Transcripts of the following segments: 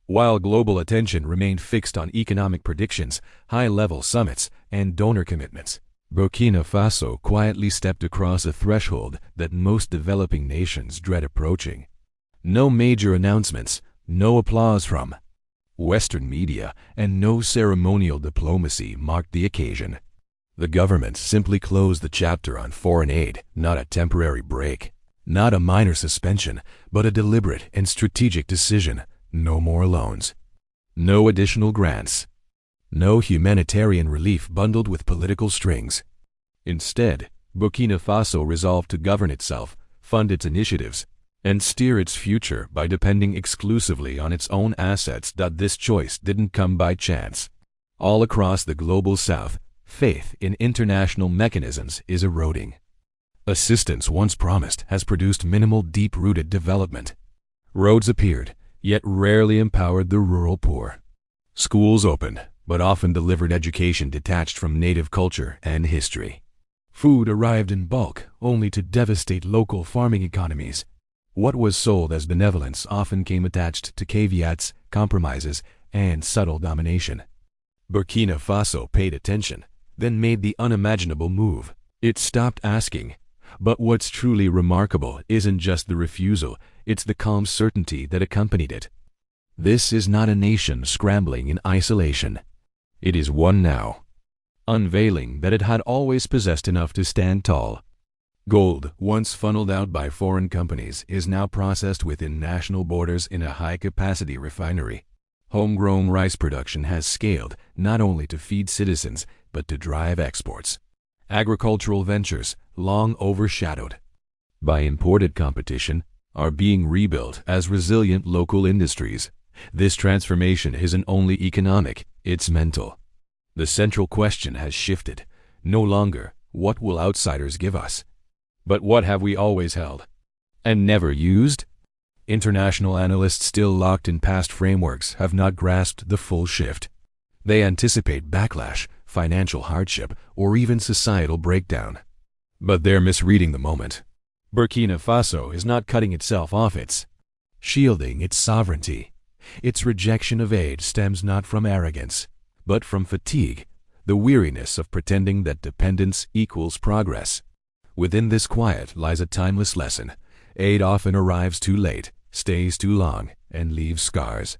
While global attention remained fixed on economic predictions, high-level summits, and donor commitments, Burkina Faso quietly stepped across a threshold that most developing nations dread approaching. No major announcements, no applause from Western media, and no ceremonial diplomacy marked the occasion. The government simply closed the chapter on foreign aid, not a temporary break, not a minor suspension, but a deliberate and strategic decision. No more loans, no additional grants, no humanitarian relief bundled with political strings. Instead, Burkina Faso resolved to govern itself, fund its initiatives, and steer its future by depending exclusively on its own assets. This choice didn't come by chance. All across the global south, faith in international mechanisms is eroding. Assistance once promised has produced minimal deep-rooted development. Roads appeared, yet rarely empowered the rural poor. Schools opened, but often delivered education detached from native culture and history. Food arrived in bulk, only to devastate local farming economies. What was sold as benevolence often came attached to caveats, compromises, and subtle domination. Burkina Faso paid attention, then made the unimaginable move. It stopped asking. But what's truly remarkable isn't just the refusal, it's the calm certainty that accompanied it. This is not a nation scrambling in isolation. It is one now, unveiling that it had always possessed enough to stand tall. Gold, once funneled out by foreign companies, is now processed within national borders in a high-capacity refinery. Homegrown rice production has scaled not only to feed citizens, but to drive exports. Agricultural ventures, long overshadowed by imported competition, are being rebuilt as resilient local industries. This transformation isn't only economic, it's mental. The central question has shifted. No longer, what will outsiders give us? But what have we always held and never used? International analysts still locked in past frameworks have not grasped the full shift. They anticipate backlash, financial hardship, or even societal breakdown. But they're misreading the moment. Burkina Faso is not cutting itself off, it's shielding its sovereignty. Its rejection of aid stems not from arrogance, but from fatigue, the weariness of pretending that dependence equals progress. Within this quiet lies a timeless lesson. Aid often arrives too late, stays too long, and leaves scars.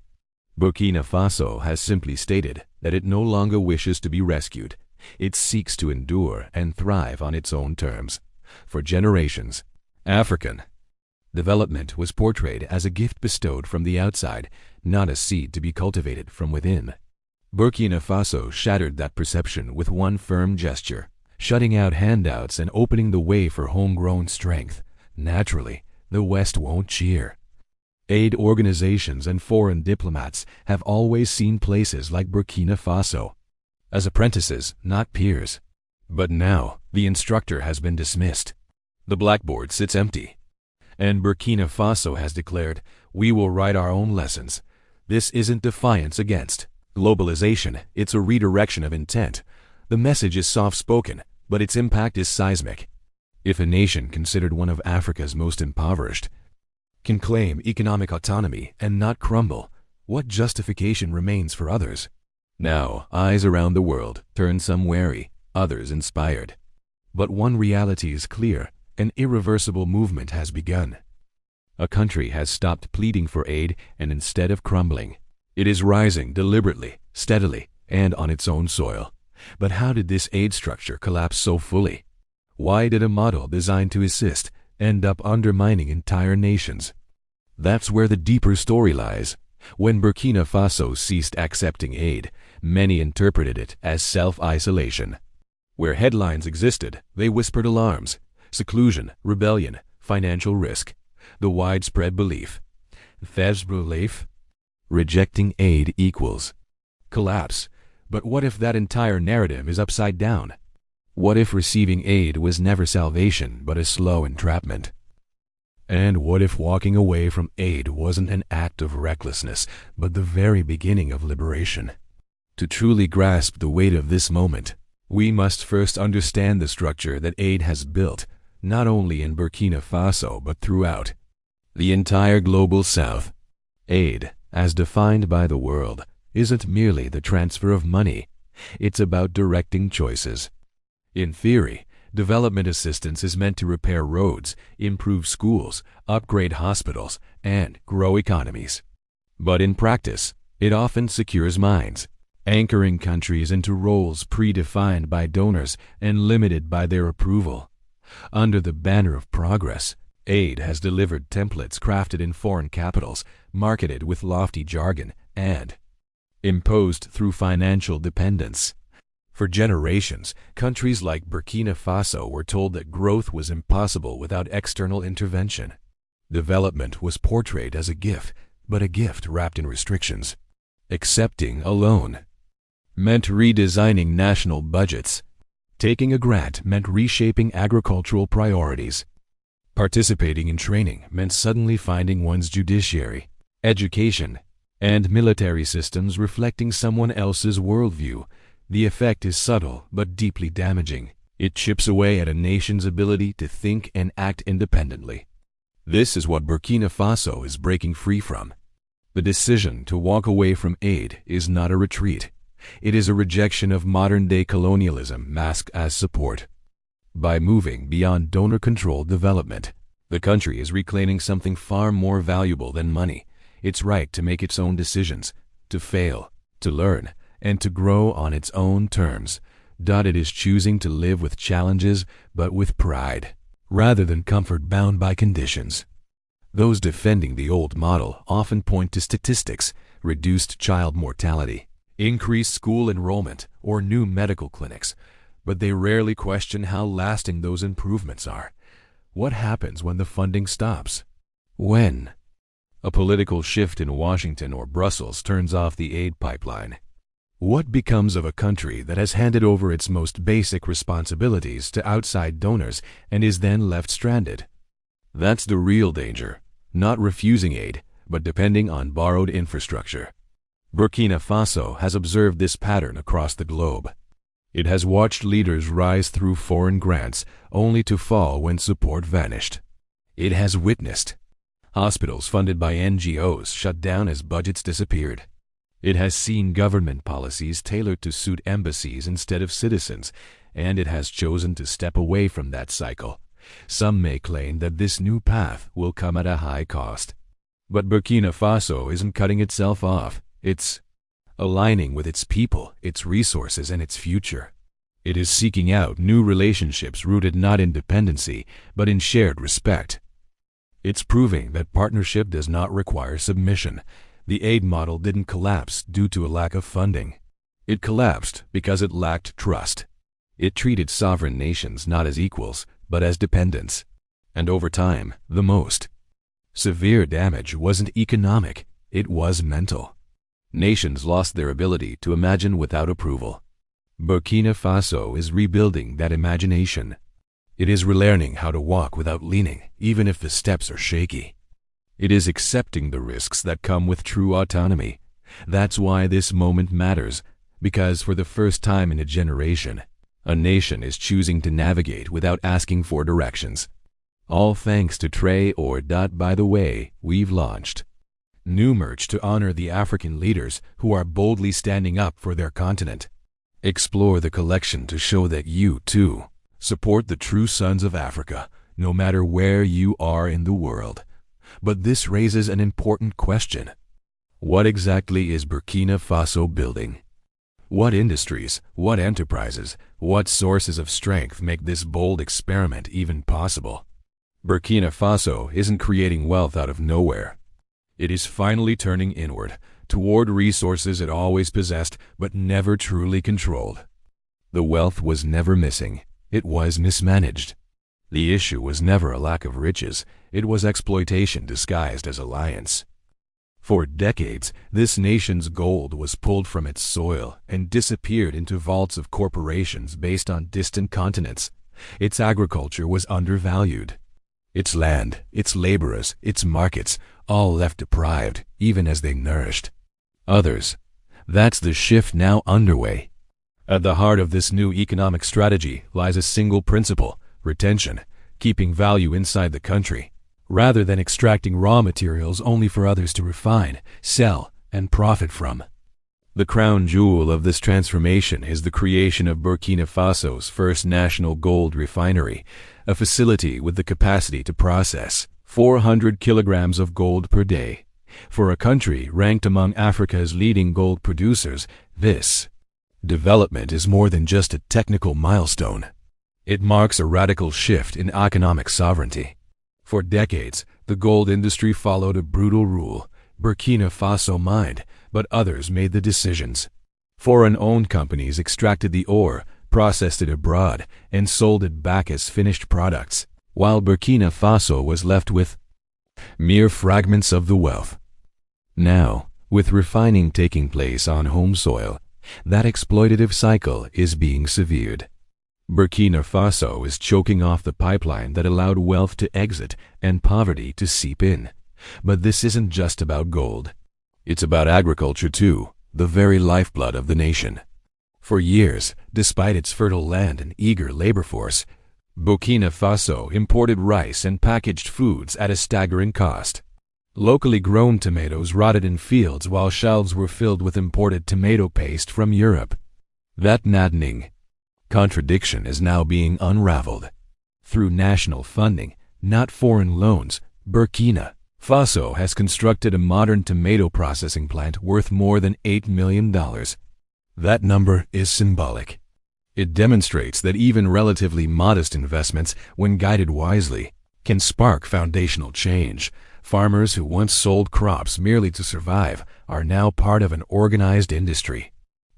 Burkina Faso has simply stated that it no longer wishes to be rescued. It seeks to endure and thrive on its own terms. For generations, African development was portrayed as a gift bestowed from the outside, not a seed to be cultivated from within. Burkina Faso shattered that perception with one firm gesture, shutting out handouts and opening the way for homegrown strength. Naturally, the West won't cheer. Aid organizations and foreign diplomats have always seen places like Burkina Faso as apprentices, not peers. But now, the instructor has been dismissed. The blackboard sits empty. And Burkina Faso has declared, we will write our own lessons. This isn't defiance against globalization, it's a redirection of intent. The message is soft-spoken, but its impact is seismic. If a nation considered one of Africa's most impoverished can claim economic autonomy and not crumble, what justification remains for others? Now, eyes around the world turn, some wary, others inspired. But one reality is clear: an irreversible movement has begun. A country has stopped pleading for aid, and instead of crumbling, it is rising deliberately, steadily, and on its own soil. But how did this aid structure collapse so fully? Why did a model designed to assist end up undermining entire nations? That's where the deeper story lies. When Burkina Faso ceased accepting aid, many interpreted it as self-isolation. Where headlines existed, they whispered alarms: seclusion, rebellion, financial risk. The widespread belief, rejecting aid equals collapse. But what if that entire narrative is upside down? What if receiving aid was never salvation but a slow entrapment? And what if walking away from aid wasn't an act of recklessness, but the very beginning of liberation? To truly grasp the weight of this moment, we must first understand the structure that aid has built, not only in Burkina Faso but throughout the entire global south. Aid, as defined by the world, isn't merely the transfer of money. It's about directing choices. In theory, development assistance is meant to repair roads, improve schools, upgrade hospitals, and grow economies. But in practice, it often secures minds, anchoring countries into roles predefined by donors and limited by their approval. Under the banner of progress, aid has delivered templates crafted in foreign capitals, marketed with lofty jargon, and imposed through financial dependence. For generations, countries like Burkina Faso were told that growth was impossible without external intervention. Development was portrayed as a gift, but a gift wrapped in restrictions. Accepting a loan meant redesigning national budgets. Taking a grant meant reshaping agricultural priorities. Participating in training meant suddenly finding one's judiciary, education, and military systems reflecting someone else's worldview. The effect is subtle but deeply damaging. It chips away at a nation's ability to think and act independently. This is what Burkina Faso is breaking free from. The decision to walk away from aid is not a retreat. It is a rejection of modern-day colonialism masked as support. By moving beyond donor-controlled development, the country is reclaiming something far more valuable than money: its right to make its own decisions, to fail, to learn, and to grow on its own terms. It is choosing to live with challenges, but with pride, rather than comfort bound by conditions. Those defending the old model often point to statistics: reduced child mortality, increased school enrollment, or new medical clinics, but they rarely question how lasting those improvements are. What happens when the funding stops? When a political shift in Washington or Brussels turns off the aid pipeline? What becomes of a country that has handed over its most basic responsibilities to outside donors and is then left stranded? That's the real danger, not refusing aid, but depending on borrowed infrastructure. Burkina Faso has observed this pattern across the globe. It has watched leaders rise through foreign grants only to fall when support vanished. It has witnessed hospitals funded by NGOs shut down as budgets disappeared. It has seen government policies tailored to suit embassies instead of citizens, and it has chosen to step away from that cycle. Some may claim that this new path will come at a high cost. But Burkina Faso isn't cutting itself off. It's aligning with its people, its resources, and its future. It is seeking out new relationships rooted not in dependency, but in shared respect. It's proving that partnership does not require submission. The aid model didn't collapse due to a lack of funding. It collapsed because it lacked trust. It treated sovereign nations not as equals, but as dependents. And over time, the most severe damage wasn't economic, it was mental. Nations lost their ability to imagine without approval. Burkina Faso is rebuilding that imagination. It is relearning how to walk without leaning, even if the steps are shaky. It is accepting the risks that come with true autonomy. That's why this moment matters, because for the first time in a generation, a nation is choosing to navigate without asking for directions. All thanks to Traoré or by the way, we've launched new merch to honor the African leaders who are boldly standing up for their continent. Explore the collection to show that you, too, support the true sons of Africa, no matter where you are in the world. But this raises an important question. What exactly is Burkina Faso building? What industries, what enterprises, what sources of strength make this bold experiment even possible? Burkina Faso isn't creating wealth out of nowhere. It is finally turning inward, toward resources it always possessed but never truly controlled. The wealth was never missing, it was mismanaged. The issue was never a lack of riches, it was exploitation disguised as alliance. For decades, this nation's gold was pulled from its soil and disappeared into vaults of corporations based on distant continents. Its agriculture was undervalued. Its land, its laborers, its markets, all left deprived, even as they nourished others. That's the shift now underway. At the heart of this new economic strategy lies a single principle: retention, keeping value inside the country, rather than extracting raw materials only for others to refine, sell, and profit from. The crown jewel of this transformation is the creation of Burkina Faso's first national gold refinery, a facility with the capacity to process 400 kilograms of gold per day. For a country ranked among Africa's leading gold producers, this development is more than just a technical milestone. It marks a radical shift in economic sovereignty. For decades, the gold industry followed a brutal rule. Burkina Faso mined, but others made the decisions. Foreign-owned companies extracted the ore, processed it abroad, and sold it back as finished products, while Burkina Faso was left with mere fragments of the wealth. Now, with refining taking place on home soil, that exploitative cycle is being severed. Burkina Faso is choking off the pipeline that allowed wealth to exit and poverty to seep in. But this isn't just about gold. It's about agriculture too, the very lifeblood of the nation. For years, despite its fertile land and eager labor force, Burkina Faso imported rice and packaged foods at a staggering cost. Locally grown tomatoes rotted in fields while shelves were filled with imported tomato paste from Europe. That maddening contradiction is now being unraveled. Through national funding, not foreign loans, Burkina Faso has constructed a modern tomato processing plant worth more than $8 million. That number is symbolic. It demonstrates that even relatively modest investments, when guided wisely, can spark foundational change. Farmers who once sold crops merely to survive are now part of an organized industry.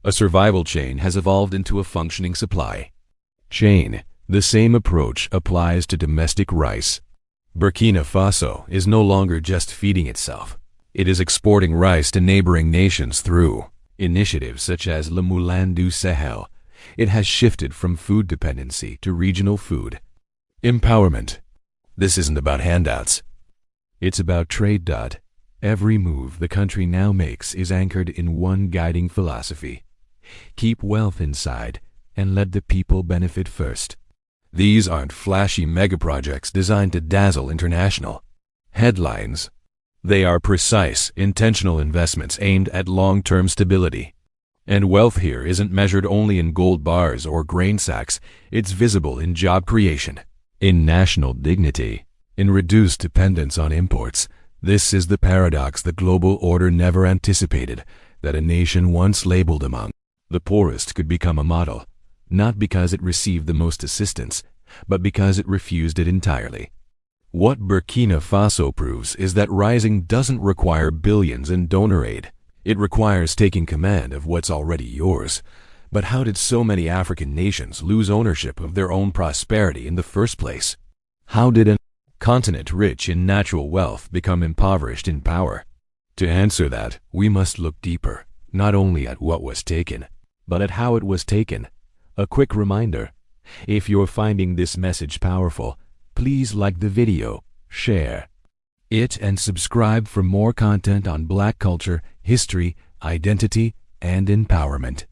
A survival chain has evolved into a functioning supply chain. The same approach applies to domestic rice. Burkina Faso is no longer just feeding itself. It is exporting rice to neighboring nations through initiatives such as Le Moulin du Sahel. It has shifted from food dependency to regional food empowerment. This isn't about handouts. It's about trade. Every move the country now makes is anchored in one guiding philosophy: keep wealth inside and let the people benefit first. These aren't flashy megaprojects designed to dazzle international headlines. They are precise, intentional investments aimed at long-term stability. And wealth here isn't measured only in gold bars or grain sacks. It's visible in job creation, in national dignity, in reduced dependence on imports. This is the paradox the global order never anticipated, that a nation once labeled among the poorest could become a model, not because it received the most assistance, but because it refused it entirely. What Burkina Faso proves is that rising doesn't require billions in donor aid. It requires taking command of what's already yours. But how did so many African nations lose ownership of their own prosperity in the first place? How did a continent rich in natural wealth become impoverished in power? To answer that, we must look deeper, not only at what was taken, but at how it was taken. A quick reminder: if you're finding this message powerful, please like the video, share it, and subscribe for more content on Black culture, history, identity, and empowerment.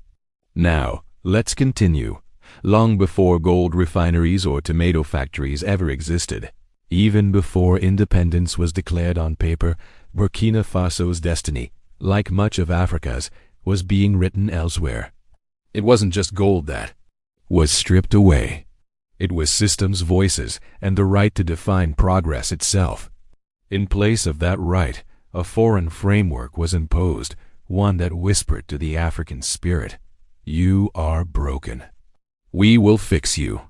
Now, let's continue. Long before gold refineries or tomato factories ever existed, even before independence was declared on paper, Burkina Faso's destiny, like much of Africa's, was being written elsewhere. It wasn't just gold that was stripped away. It was systems, voices, and the right to define progress itself. In place of that right, a foreign framework was imposed, one that whispered to the African spirit, "You are broken. We will fix you."